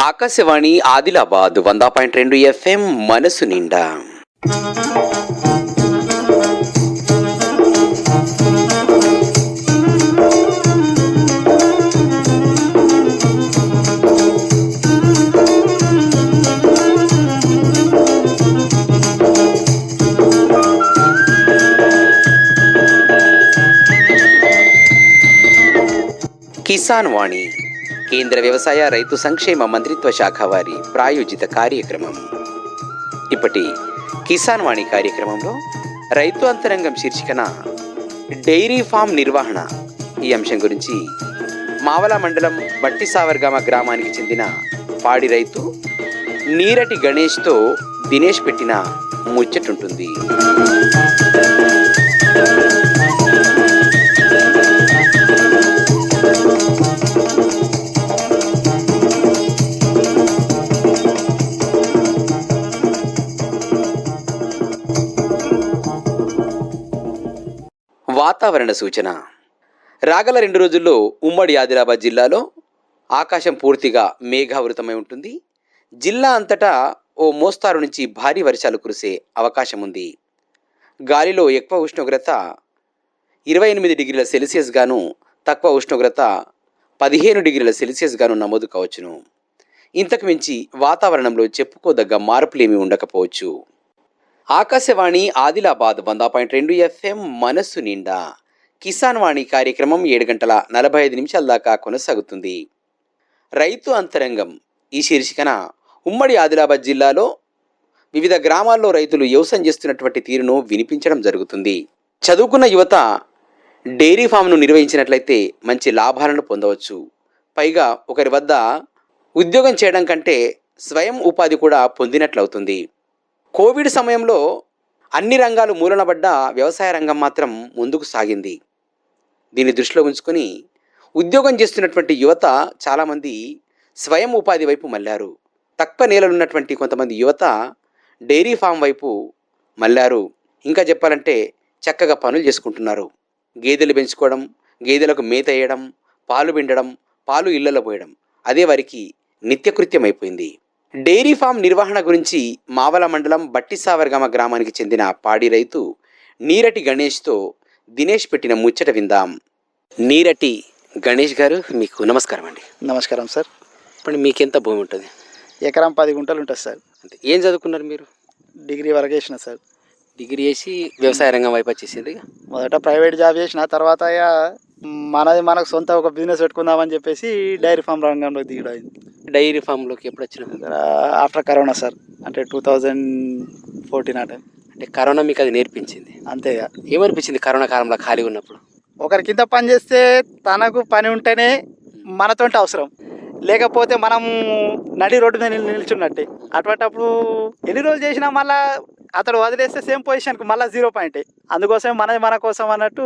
Akashvani Adilabad 100.2 FM మనసు నిండా. కిసాన్ వాణి కేంద్ర వ్యవసాయ రైతు సంక్షేమ మంత్రిత్వ శాఖ వారి ప్రాయోజిత కార్యక్రమం. ఇప్పటి కిసాన్ వాణి కార్యక్రమంలో రైతు అంతరంగం శీర్షికన డైరీ ఫామ్ నిర్వహణ ఈ అంశం గురించి మావల మండలం బట్టిసావర్గామ గ్రామానికి చెందిన పాడి రైతు నీరటి గణేష్తో దినేష్ పెట్టిన ముచ్చటుంటుంది. వాతావరణ సూచన. రాగల 2 రోజుల్లో ఉమ్మడి ఆదిలాబాద్ జిల్లాలో ఆకాశం పూర్తిగా మేఘావృతమై ఉంటుంది. జిల్లా అంతటా ఓ మోస్తారు నుంచి భారీ వర్షాలు కురిసే అవకాశం ఉంది. గాలిలో ఎక్కువ ఉష్ణోగ్రత 28 డిగ్రీల సెల్సియస్ గాను, తక్కువ ఉష్ణోగ్రత 15 డిగ్రీల సెల్సియస్ గాను నమోదు కావచ్చును. ఇంతకు మించి వాతావరణంలో చెప్పుకోదగ్గ మార్పులేమీ ఉండకపోవచ్చు. ఆకాశవాణి ఆదిలాబాద్ 100.2 FM మనస్సు నిండా కిసాన్ వాణి కార్యక్రమం 7:45 దాకా కొనసాగుతుంది. రైతు అంతరంగం ఈ శీర్షికన ఉమ్మడి ఆదిలాబాద్ జిల్లాలో వివిధ గ్రామాల్లో రైతులు వ్యవసాయం చేస్తున్నటువంటి తీరును వినిపించడం జరుగుతుంది. చదువుకున్న యువత డైరీ ఫామ్ను నిర్వహించినట్లయితే మంచి లాభాలను పొందవచ్చు. పైగా ఒకరి వద్ద ఉద్యోగం చేయడం కంటే స్వయం ఉపాధి కూడా పొందినట్లవుతుంది. కోవిడ్ సమయంలో అన్ని రంగాలు మూలనబడ్డ వ్యవసాయ రంగం మాత్రం ముందుకు సాగింది. దీన్ని దృష్టిలో ఉంచుకొని ఉద్యోగం చేస్తున్నటువంటి యువత చాలామంది స్వయం ఉపాధి వైపు మళ్ళారు. తక్కువ నేలలున్నటువంటి కొంతమంది యువత డైరీ ఫామ్ వైపు మళ్ళారు. ఇంకా చెప్పాలంటే చక్కగా పనులు చేసుకుంటున్నారు. గేదెలు పెంచుకోవడం, గేదెలకు మేత వేయడం, పాలు పిండడం, పాలు ఇళ్లలో పోయడం అదే వారికి నిత్యకృత్యం అయిపోయింది. డైరీ ఫామ్ నిర్వహణ గురించి మావల మండలం బట్టిసావర్గామ గ్రామానికి చెందిన పాడి రైతు నీరటి గణేష్తో దినేష్ పెట్టిన ముచ్చట విందాం. నీరటి గణేష్ గారు, మీకు నమస్కారం అండి. నమస్కారం సార్. ఇప్పుడు మీకెంత భూమి ఉంటుంది? ఎకరం 10 గుంటలు ఉంటుంది సార్. అంటే ఏం చదువుకున్నారు మీరు? డిగ్రీ వరకు చేసిన సార్. డిగ్రీ చేసి వ్యవసాయ రంగం వైపు వచ్చేసింది. మొదట ప్రైవేట్ జాబ్ చేసిన, తర్వాత మనకు సొంత ఒక బిజినెస్ పెట్టుకుందామని చెప్పేసి డైరీ ఫామ్ రంగంలో దిగడం. డైరీ ఫామ్లోకి ఎప్పుడు వచ్చినాం? ఆఫ్టర్ కరోనా సార్, అంటే 2014 ఆ టైం. అంటే కరోనా మీకు అది నేర్పించింది అంతేగా. ఏమనిపించింది కరోనా కాలంలో ఖాళీగా ఉన్నప్పుడు? ఒకరి కింద పని చేస్తే తనకు పని ఉంటేనే మనతోటి అవసరం, లేకపోతే మనం నడి రోడ్డు మీద నిల్చున్నట్టే. అటువంటిప్పుడు ఎన్ని రోజులు చేసినా మళ్ళీ అతడు వదిలేస్తే సేమ్ పొజిషన్కి మళ్ళీ 0 పాయింటే. అందుకోసం మన కోసం అన్నట్టు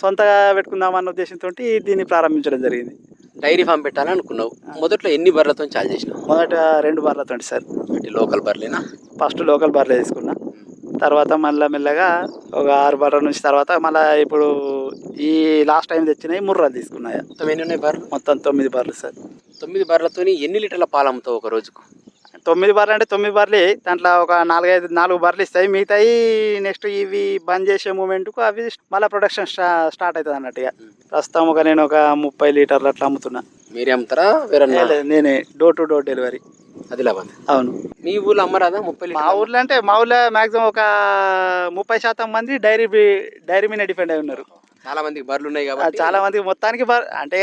సొంతగా పెట్టుకుందామన్న ఉద్దేశంతో దీన్ని ప్రారంభించడం జరిగింది. డైరీ ఫామ్ పెట్టాలనుకున్నావు. మొదట్లో ఎన్ని బర్రెలతో చాలు చేసినావు? మొదట 2 బర్రెలతో సార్. అంటే లోకల్ బర్రెలేనా? ఫస్ట్ లోకల్ బర్రెలు తీసుకున్నా, తర్వాత మళ్ళీ మెల్లగా ఒక 6 బర్రెల నుంచి తర్వాత మళ్ళీ ఇప్పుడు ఈ లాస్ట్ టైం తెచ్చినాయి ముర్రాలు తీసుకున్నాయి. మొత్తం ఎన్ని ఉన్నాయి బర్రెలు? మొత్తం 9 బర్రెలు సార్. 9 బర్రెలతో ఎన్ని లీటర్ల పాలు అమ్ముతావు ఒక రోజుకు? 9 బర్రెలు అంటే 9 బర్రెలు, దాంట్లో ఒక 4 బర్రెలు ఇస్తాయి. మిగతాయి నెక్స్ట్ ఇవి బంద్ చేసే మూమెంట్కు అవి మళ్ళీ ప్రొడక్షన్ స్టార్ట్ అవుతుంది అన్నట్టుగా. ప్రస్తుతం నేను ఒక 30 లీటర్లు అట్లా అమ్ముతున్నా. మీరే అమ్ముతారా? వేరే? నేనే door to door delivery. Adilabad? అవును. మీ ఊళ్ళో అమ్మరాదా 30 లీటర్లు? మా ఊర్లో అంటే మా ఊళ్ళో మ్యాక్సిమం ఒక 30% మంది డైరీ మీద డిపెండ్ అయి ఉన్నారు. చాలా మందికి బర్రెలు ఉన్నాయి కాబట్టి. చాలా మందికి మొత్తానికి అంటే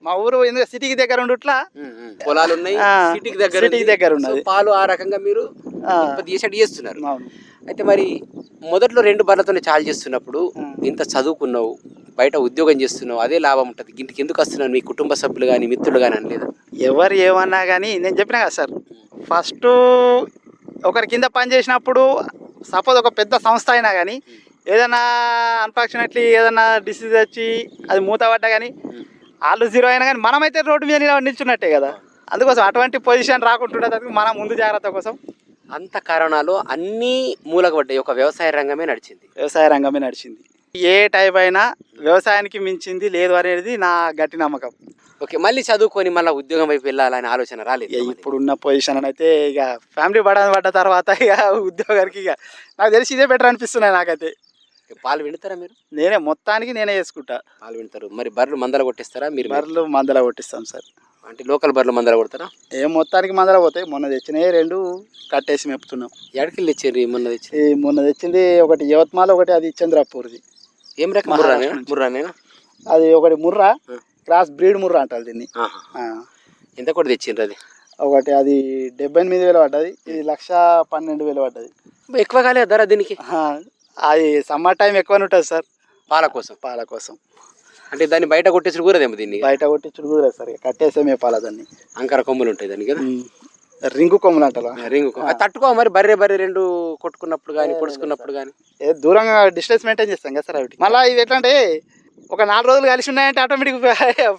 మా ఊరు ఎందుకు సిటీకి దగ్గర ఉండుట్లా పొలాలు ఉన్నాయి, సిటీకి దగ్గర ఉన్నది. పాలు ఆ రకంగా మీరు చేస్తున్నారు. అయితే మరి మొదట్లో 2 బర్రెలతోనే చాలు చేస్తున్నప్పుడు ఇంత చదువుకున్నావు, బయట ఉద్యోగం చేస్తున్నావు, అదే లాభం ఉంటుంది. ఇంటికి ఎందుకు వస్తున్నావు? మీ కుటుంబ సభ్యులు కానీ మిత్రులు కానీ అనలేదా? ఎవరు ఏమన్నా కానీ నేను చెప్పినా కదా సార్, ఫస్ట్ ఒకరి కింద పని చేసినప్పుడు సపోజ్ ఒక పెద్ద సంస్థ అయినా కానీ ఏదైనా అన్ఫార్చునేట్లీ ఏదైనా డిసీజ్ వచ్చి అది మూత పడ్డా కానీ వాళ్ళు 0 అయినా కానీ మనమైతే రోడ్డు మీద నిల్చున్నట్టే కదా. అందుకోసం అటువంటి పొజిషన్ రాకుంటుండే మనం ముందు జాగ్రత్త కోసం అంత కరోనాలో అన్నీ మూలకు పడ్డాయి. ఒక వ్యవసాయ రంగమే నడిచింది. వ్యవసాయ రంగమే నడిచింది. ఏ టైప్ అయినా వ్యవసాయానికి మించింది లేదు అనేది నా గట్టి నమ్మకం. ఓకే, మళ్ళీ చదువుకొని మళ్ళీ ఉద్యోగం వైపు వెళ్ళాలనే ఆలోచన రాలేదు ఇక ఇప్పుడున్న పొజిషన్ అయితే ఇక ఫ్యామిలీ పడ్డ తర్వాత ఇక ఉద్యోగానికి ఇక నాకు తెలిసి ఇదే బెటర్ అనిపిస్తున్నాయి నాకైతే. పాలు వింటారా మీరు? నేనే మొత్తానికి నేనే చేసుకుంటా. పాలు వింటారు. మరి బర్రెలు మందల కొట్టిస్తారా మీరు? బర్రెలు మందల కొట్టిస్తాం సార్. అంటే లోకల్ బర్రెలు మందల కొడతారా? మొత్తానికి మందల పోతాయి. మొన్న తెచ్చినవి 2 కట్టేసి మెప్పుతున్నాం. ఎక్కడికి తెచ్చారు మొన్న తెచ్చి? మొన్న తెచ్చింది ఒకటి యవత్మాల్, ఒకటి అది చంద్రపూర్ది. ఏం రకం? ముర్రానేనా? అది ఒకటి ముర్రా, క్రాస్ బ్రీడ్ ముర్రా అంటారు దీన్ని. ఎంత కూడా తెచ్చిండ్రు అది? ఒకటి అది 78,000 పడ్డది, ఇది 1,12,000 పడ్డది. ఎక్కువ కాలేదు ధర దీనికి? అది సమ్మర్ టైం ఎక్కువనే ఉంటుంది సార్. పాల కోసం అంటే దాన్ని బయట కొట్టేసి కూరదేమో? దీన్ని బయట కొట్టించుడు కూడా సార్, కట్టేసే మేపాల దాన్ని. అంకర కొమ్ములు ఉంటాయి దానికి కదా? రింగు కొమ్ములు అంటారు. రింగు కొమ్ము తట్టుకో మరి. బర్రె 2 కొట్టుకున్నప్పుడు కానీ పొడుచుకున్నప్పుడు కానీ దూరంగా డిస్టెన్స్ మెయింటైన్ చేస్తాం కదా సార్ అవి. మళ్ళీ ఇవి ఎట్లా అంటే ఒక 4 రోజులు కలిసి ఉన్నాయంటే ఆటోమేటిక్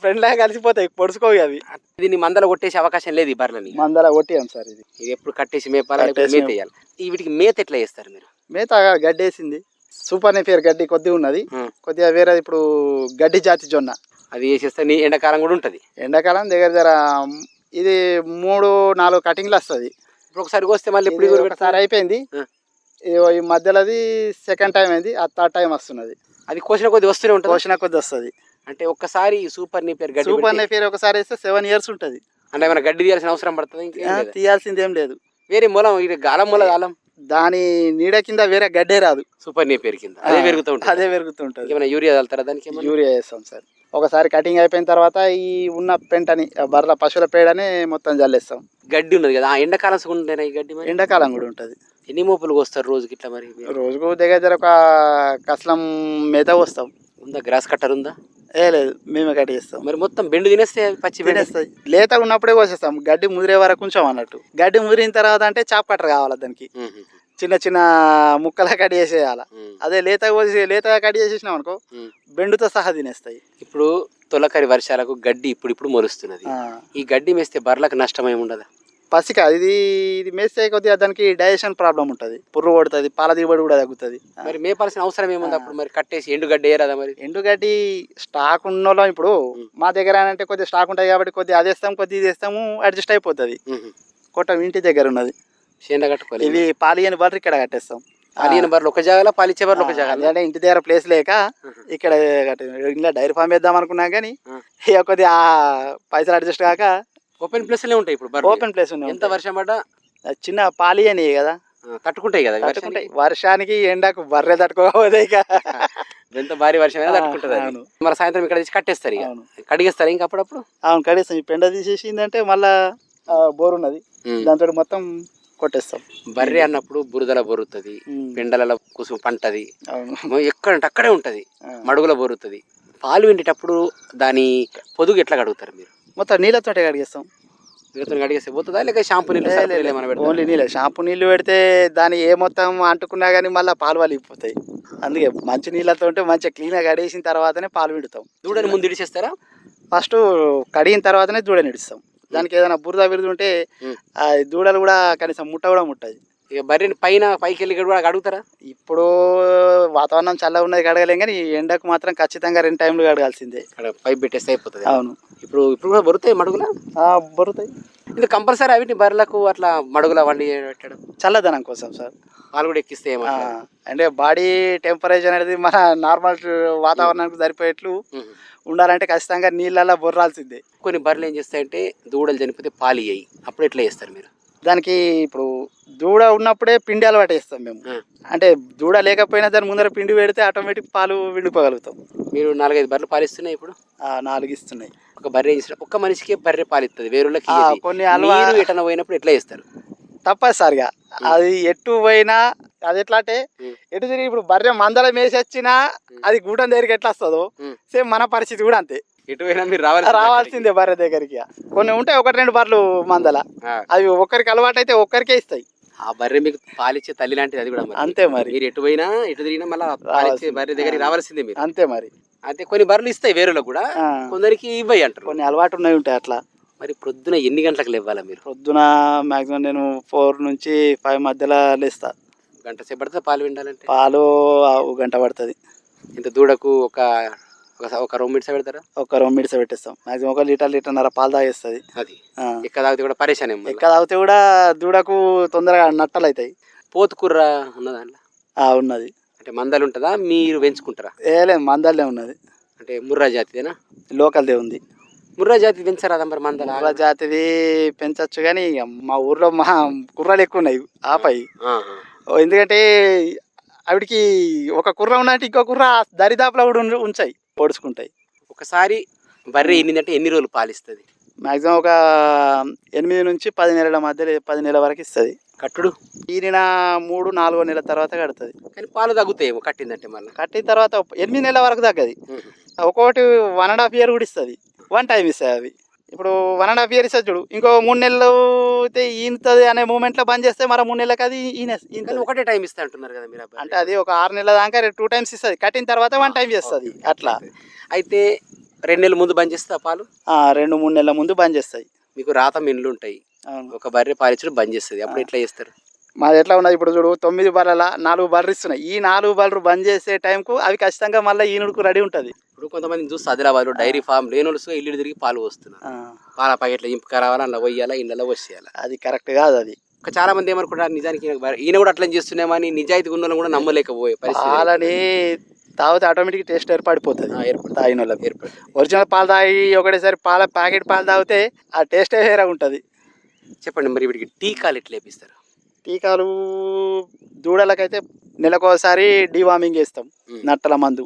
ఫ్రెండ్ లాగా కలిసిపోతాయి, పొడుచుకోవి అవి. దీన్ని మందల కొట్టేసే అవకాశం లేదు ఈ బర్రెలని? మందల కొట్టియాం సార్. ఇది ఎప్పుడు కట్టేసి మేపాలి, మేత వేయాలి. వీటికి మేత ఎట్లా చేస్తారు మీరు? మేత గడ్డి వేసింది, సూపర్ నేపియర్ గడ్డి కొద్దిగా ఉన్నది, కొద్దిగా వేరే ఇప్పుడు గడ్డి జాతి జొన్న అది వేసేస్తే ఎండాకాలం కూడా ఉంటుంది. ఎండాకాలం దగ్గర ఇది 3-4 కటింగ్లు వస్తుంది. ఇప్పుడు ఒకసారి వస్తే మళ్ళీ ఇప్పుడు ఒకసారి అయిపోయింది, ఈ మధ్యలోది సెకండ్ టైం అయింది, ఆ థర్డ్ టైం వస్తున్నది. అది కోసిన కొద్ది వస్తూనే ఉంటుంది. కోసిన కొద్ది వస్తుంది. అంటే ఒక్కసారి సూపర్ నేపియర్ గడ్డి, సూపర్ నేపియర్ ఒకసారి వేస్తే 7 years ఉంటుంది. అంటే ఏమైనా గడ్డి తీయాల్సిన అవసరం పడుతుంది? తీయాల్సింది ఏం లేదు. వేరే మూలం ఇది గాలం దాని నీడ కింద వేరే గడ్డే రాదు. సూపర్ నేపియర్ కింద అదే పెరుగుతూ ఉంటుంది. ఏమైనా యూరియా చల్లుతారా దానికి? యూరియా వేస్తాం సార్. ఒకసారి కటింగ్ అయిపోయిన తర్వాత ఈ ఉన్న పెంటని, బర్రెల పశువుల పేడని మొత్తం జల్లేస్తాం. గడ్డి ఉన్నది కదా, ఎండాకాలం ఉండేనా ఈ గడ్డి? ఎండాకాలం కూడా ఉంటుంది. ఎన్ని మోపులు వస్తారు రోజుకి ఇట్లా? మరి రోజుకు దగ్గర ఒక కసలం మేత వస్తాం. ఉందా? గ్రాస్ కట్టర్ ఉందా? లేదు, మేమే కట్ చేస్తాం. మరి మొత్తం బెండు తినేస్తే పచ్చి తినేస్తాయి. లేత ఉన్నప్పుడే కోసేస్తాం, గడ్డి ముదిరే వరకు ఉంచాం అన్నట్టు. గడ్డి ముదిరిన తర్వాత అంటే చాప్ కట్టర్ కావాలి దానికి, చిన్న చిన్న ముక్కలా కట్ చేసేయాలి. అదే లేతగా కట్ చేసేసినాం అనుకో బెండుతో సహా తినేస్తాయి. ఇప్పుడు తొలకరి వర్షాలకు గడ్డి ఇప్పుడు మొలుస్తున్నది. ఈ గడ్డి మేస్తే బర్రెలకు నష్టమేమి ఉండదా? పసిక ఇది మేస్తే కొద్దిగా దానికి డైజెషన్ ప్రాబ్లం ఉంటుంది, పుర్రు కొడుతుంది, పాల దిగుబడి కూడా తగ్గుతుంది. మరి మేపాల్సిన అవసరం ఏముంది అప్పుడు? మరి కట్టేసి ఎండుగడ్డి వేయరాదా? మరి ఎండుగడ్డి స్టాక్ ఉన్నోళ్ళం ఇప్పుడు మా దగ్గర అంటే కొద్దిగా స్టాక్ ఉంటుంది కాబట్టి కొద్దిగా అది వేస్తాం, కొద్దిగా ఇది వేస్తాము, అడ్జస్ట్ అయిపోతుంది. కొట్టం ఇంటి దగ్గర ఉన్నది, చేను కట్టుకోవాలి. ఇవి పాలియని బర్రెలు ఇక్కడ కట్టేస్తాం. పాలియని బర్రెలు ఒక జాగాలో, పాలిచ్చే బర్రెలు ఒక జాగా. అంటే ఇంటి దగ్గర ప్లేస్ లేక ఇక్కడ ఇలా డైరీ ఫామ్ వేద్దాం అనుకున్నా కానీ ఇక కొద్దిగా పైసలు అడ్జస్ట్ కాక ఓపెన్ ప్లేస్ లో ఉంటాయి. ఇప్పుడు ఓపెన్ ప్లేస్ ఉన్నాయి. ఎంత వర్షం పడ్డా చిన్న పాలియని కదా తట్టుకుంటాయి కదా. వర్షానికి ఎండకు బర్రె తట్టుకోకపోతే ఇక ఎంత భారీ వర్షం అయినా తట్టుకుంటుంది. మరి సాయంత్రం ఇక్కడ తెచ్చి కట్టేస్తారు, ఇక కడిగేస్తారు. ఇంకా అప్పుడప్పుడు అవును కడిగేస్తాం. ఈ పెండ తీసేసిందంటే మళ్ళా బోర్ ఉన్నది, దాంతో మొత్తం కొట్టేస్తాం. బర్రె అన్నప్పుడు బురదల బొరుతుంది, పెండలలో కుసుమ పంటది, ఎక్కడంటే అక్కడే ఉంటది, మడుగుల బొరుతుంది. పాలు విండేటప్పుడు దాని పొదుగు ఎట్లా కడుగుతారు మీరు? మొత్తం నీళ్ళతో కడిగేస్తాం. నీళ్ళతో కడిగేస్తే పోతుందా, లేక షాంపూ నీళ్ళు? ఓన్లీ నీళ్ళే. షాంపూ నీళ్ళు పెడితే దాని ఏ మొత్తం అంటుకున్నా కానీ మళ్ళీ పాలు వలిగిపోతాయి. అందుకే మంచి నీళ్ళతో మంచిగా క్లీన్గా కడిగేసిన తర్వాతనే పాలు విడుతాం. దూడని ముందు ఇడిచేస్తారా? ఫస్ట్ కడిగిన తర్వాతనే దూడని ఇడుస్తాం. దానికి ఏదైనా బురద బిరుదు ఉంటే ఆ దూడలు కూడా కనీసం ముట్ట కూడా ముట్టదు. ఇక బర్రెని పైకి వెళ్ళి కూడా కడుగుతారా? ఇప్పుడు వాతావరణం చల్లగా ఉన్నది కడగలేం, కానీ ఎండకు మాత్రం ఖచ్చితంగా 2 టైంలు కడగాల్సిందే. పైప్ పెట్టేస్తే అయిపోతుంది. అవును. ఇప్పుడు కూడా బొరుతాయి మడుగులా? బొరుతాయి. ఇది కంపల్సరీ అవిటి బర్రెలకు అట్లా మడుగులా వండి పెట్టడం చల్లదనం కోసం సార్. పాలు కూడా ఎక్కిస్తే అంటే బాడీ టెంపరేచర్ అనేది మన నార్మల్ వాతావరణానికి సరిపోయేట్లు ఉండాలంటే ఖచ్చితంగా నీళ్ళల్లో బొర్రాల్సిందే. కొన్ని బర్రెలు ఏం చేస్తాయంటే దూడలు చనిపోతే పాలు ఇయ్యాయి, అప్పుడు ఎట్లా చేస్తారు మీరు? దానికి ఇప్పుడు దూడ ఉన్నప్పుడే పిండి అలవాటు వేస్తాం మేము. అంటే దూడ లేకపోయినా దాని ముందర పిండి పెడితే ఆటోమేటిక్ పాలు విండిపోగలుగుతాం. మీరు 4-5 బర్రెలు పాలిస్తున్నాయి ఇప్పుడు? 4 ఇస్తున్నాయి. ఒక బర్రె చేసిన ఒక్క మనిషికి బర్రె పాలు ఇస్తుంది, వేరులకి కొన్ని ఎటన పోయినప్పుడు ఎట్లా చేస్తారు? తప్పనిసరిగా అది ఎటు పోయినా అది ఎట్లా అంటే ఎటు తిరిగి ఇప్పుడు బర్రె మందల మేసి వచ్చినా అది గూటం దగ్గరికి ఎట్లా వస్తుందో సేమ్ మన పరిస్థితి కూడా అంతే. ఎటు పోయినా మీరు రావాల్సిందే బర్రె దగ్గరికి. కొన్ని ఉంటాయి 1-2 బర్రెలు మందల, అవి ఒక్కరికి అలవాటు అయితే ఒక్కరికే ఇస్తాయి. ఆ బర్రె మీకు పాలిచ్చే తల్లి లాంటిది, అది కూడా అంతే. మరి మీరు ఎటు పోయినా ఎటు తిరిగినా మళ్ళీ పాలిచ్చే బర్రె దగ్గరికి రావాల్సిందే మీరు. అంతే మరి. అయితే కొన్ని బర్రెలు ఇస్తాయి వేరులకు కూడా, కొందరికి ఇవ్వయి అంటారు. కొన్ని అలవాటు ఉన్నాయి ఉంటాయి అట్లా. మరి ప్రొద్దున ఎన్ని గంటలకు లేవాలా మీరు? ప్రొద్దున మాక్సిమం నేను 4 నుంచి 5 మధ్యలో లేస్తా. గంట సేపు పడుతుంది పాలు విండాలంటే? పాలు 1 గంట పడుతుంది. ఇంత దూడకు ఒక ఒక 2 మినిట్స్ పెడతారా? ఒక 2 మినిట్స్ పెట్టేస్తాం. మాక్సిమం 1 లీటర్న్నర పాలు తాగేస్తుంది. అది ఎక్కడ తాగితే కూడా పరేషాన్ ఏం ఎక్కడ తాగితే కూడా దూడకు తొందరగా నట్టలు అవుతాయి. పోతు కుర్ర ఉన్నదా అందులో? ఉన్నది. అంటే మందలు ఉంటుందా, మీరు పెంచుకుంటారా? లేదు, మందల్లే ఉన్నది. అంటే ముర్రా జాతిదేనా? లోకల్దే ఉంది. ముర్రా జాతి పెంచారా మరి మందలు? ముర్రా జాతిది పెంచచ్చు కానీ ఇక మా ఊర్లో మా కుర్రాలు ఎక్కువ ఉన్నాయి ఆపాయి. ఎందుకంటే ఆవిడికి ఒక కుర్ర ఉన్నట్టు ఇంకో కుర్ర దరిదాపులో కూడా ఉంచాయి, పొడుచుకుంటాయి. ఒకసారి బర్రె ఎన్నిందంటే ఎన్ని రోజులు పాలిస్తుంది? మాక్సిమం ఒక 8 నుంచి 10 నెలల మధ్యలో, 10 నెలల వరకు ఇస్తుంది. కట్టుడు ఈయన 3-4 నెలల తర్వాత కడుతుంది. కానీ పాలు తగ్గుతాయేమో కట్టిందంటే. మళ్ళీ కట్టిన తర్వాత 8 నెలల వరకు తగ్గది. ఒక్కొక్కటి 1.5 year కూడా ఇస్తుంది. 1 time ఇస్తుంది అవి. ఇప్పుడు 1.5 year ఇస్తుంది చూడు, ఇంకో 3 నెలలు అయితే ఈనుతుంది అనే మూమెంట్లో బంద్ చేస్తే మరి 3 నెలలకు అది ఈయన ఒకటే టైం ఇస్తా అంటున్నారు కదా మీరు. అంటే అది ఒక 6 నెలల దాకా 2 times ఇస్తుంది. కట్టిన తర్వాత 1 time చేస్తుంది అట్లా. అయితే 2 నెలల ముందు బంద్ చేస్తా పాలు? 2-3 నెలల ముందు బంద్ చేస్తాయి. మీకు రాత మిన్లు ఉంటాయి, ఒక బర్రె పాలించడం బంద్ చేస్తుంది, అప్పుడు ఎట్లా చేస్తారు? మాది ఎట్లా ఉన్నది ఇప్పుడు చూడు, 9 బర్రెల 4 బర్రెలు ఇస్తున్నాయి. ఈ 4 బర్రెలు బంద్ చేసే టైంకు అవి ఖచ్చితంగా మళ్ళీ ఈనుడుకు రెడీ ఉంటుంది. ఇప్పుడు కొంతమంది చూస్తే ఆదిలాబాద్లో డైరీ ఫామ్ లేనోళ్ళు ఇల్లు తిరిగి పాలు పోస్తున్నారు. పాల ప్యాకెట్లు ఇంపుక రావాలా, అలా పోయాలా, ఇళ్ళలో వచ్చేయాలి. అది కరెక్ట్ కాదు. అది చాలా మంది ఏమనుకుంటారు, నిజానికి ఈయన కూడా అట్లా చేస్తున్నామని నిజాయితీ ఉన్న కూడా నమ్మలేకపోయే పరిస్థితి. పాలని తాగితే ఆటోమేటిక్ టేస్ట్ ఏర్పడిపోతుంది. తాగిన వాళ్ళకి ఒరిజినల్ పాలు తాగి ఒకటేసారి ప్యాకెట్ పాలు తాగితే ఆ టేస్టే వేరే ఉంటుంది. చెప్పండి మరి వీడికి టీకాలు ఎట్లా వేపిస్తారు? టీకాలు దూడలకైతే నెలకోసారి డివార్మింగ్ చేస్తాం, నట్టల మందు.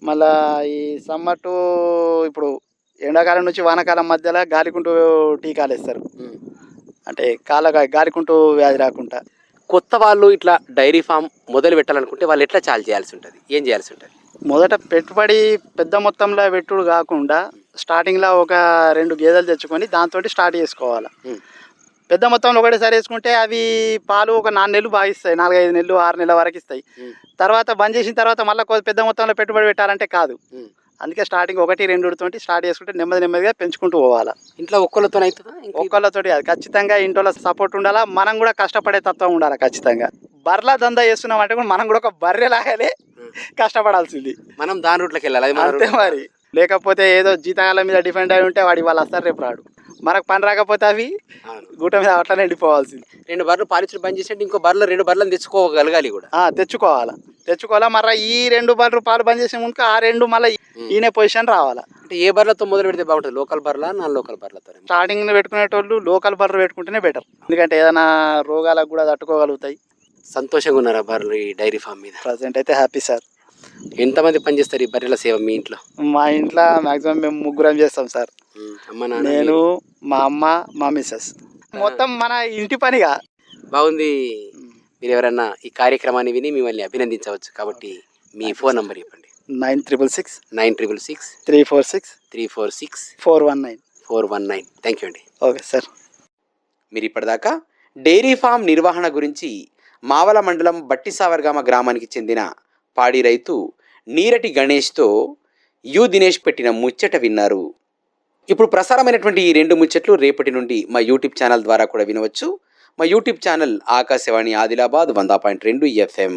మళ్ళా ఈ సమ్మర్ టు ఇప్పుడు ఎండాకాలం నుంచి వానాకాలం మధ్యలో గాలికుంటూ టీకాలు వేస్తారు. అంటే గాలికుంటూ వ్యాధి రాకుండా. కొత్త వాళ్ళు ఇట్లా డైరీ ఫామ్ మొదలు పెట్టాలనుకుంటే వాళ్ళు ఎట్లా చాలు చేయాల్సి ఉంటుంది, ఏం చేయాల్సి ఉంటుంది? మొదట పెట్టుబడి పెద్ద మొత్తంలో పెట్టుడు కాకుండా స్టార్టింగ్లో ఒక 2 గేదెలు తెచ్చుకొని దాంతో స్టార్ట్ చేసుకోవాలి. పెద్ద మొత్తంలో ఒకటేసారి వేసుకుంటే అవి పాలు ఒక 4 నెలలు బాగా ఇస్తాయి, 4-5 నెలలు 6 నెలల వరకు ఇస్తాయి. తర్వాత బంద్ చేసిన తర్వాత మళ్ళీ పెద్ద మొత్తంలో పెట్టుబడి పెట్టాలంటే కాదు. అందుకే స్టార్టింగ్ 1-2 స్టార్ట్ చేసుకుంటే నెమ్మదిగా పెంచుకుంటూ పోవాలి. ఇంట్లో ఒక్కళ్ళతో అవుతుందా? ఒక్కళ్ళతోటి అది ఖచ్చితంగా ఇంట్లో సపోర్ట్ ఉండాలా, మనం కూడా కష్టపడే తత్వం ఉండాలి ఖచ్చితంగా. బర్రెల దందా చేస్తున్నాం అంటే కూడా మనం కూడా ఒక బర్రె లాగానే కష్టపడాల్సింది. మనం దాని రూట్లోకి వెళ్ళాలి అంతే మరి. లేకపోతే ఏదో జీతాల మీద డిపెండ్ అయి ఉంటే వాడి వాళ్ళు వస్తారు, రేపు రాడు. మనకు పని రాకపోతే అవి గుట్ట మీద అట్లనే వెళ్ళిపోవాల్సింది. 2 బర్రెలు పాలించడం బంద్ చేసి ఇంకో బర్రెలు 2 బర్రెలను తెచ్చుకోగలగాలి కూడా. తెచ్చుకోవాలా. మరి ఈ 2 బర్రెలు పాలు బంద్ చేసే ముందు ఆ 2 మళ్ళీ ఈయన పొజిషన్ రావాలా. అంటే ఏ బర్రెలతో మొదలు పెడితే బాగుంటుంది? లోకల్ బర్రెలా, నాన్ లోకల్ బర్రెలతో? స్టార్టింగ్ పెట్టుకునేటోళ్ళు లోకల్ బర్రెలు పెట్టుకుంటేనే బెటర్. ఎందుకంటే ఏదైనా రోగాలకు కూడా తట్టుకోగలుగుతాయి. సంతోషంగా ఉన్నారా బర్రెలు ఈ డైరీ ఫామ్ మీద? ప్రజెంట్ అయితే హ్యాపీ సార్. ఎంతమంది పనిచేస్తారు ఈ బర్రెల సేవ మీ ఇంట్లో? మా ఇంట్లో మాక్సిమం మేము 3 చేస్తాం సార్. నేను, మా అమ్మ, మా మిస్సెస్, మొత్తం మన ఇంటి పనిగా. బాగుంది. మీరు ఎవరన్నా ఈ కార్యక్రమాన్ని విని మిమ్మల్ని అభినందించవచ్చు కాబట్టి మీ ఫోన్ నంబర్ చెప్పండి. 9666 346 419. థ్యాంక్ యూ అండి. Okay sir. మీరు ఇప్పటిదాకా డైరీ ఫామ్ నిర్వహణ గురించి మావల మండలం బట్టిసావర్గామ గ్రామానికి చెందిన పాడి రైతు నీరటి గణేష్తో దినేష్ పెట్టిన ముచ్చట విన్నారు. ఇప్పుడు ప్రసారమైనటువంటి ఈ 2 ముచ్చట్లు రేపటి నుండి మా యూట్యూబ్ ఛానల్ ద్వారా కూడా వినవచ్చు. మా YouTube channel Akashvani Adilabad 100.2 FM.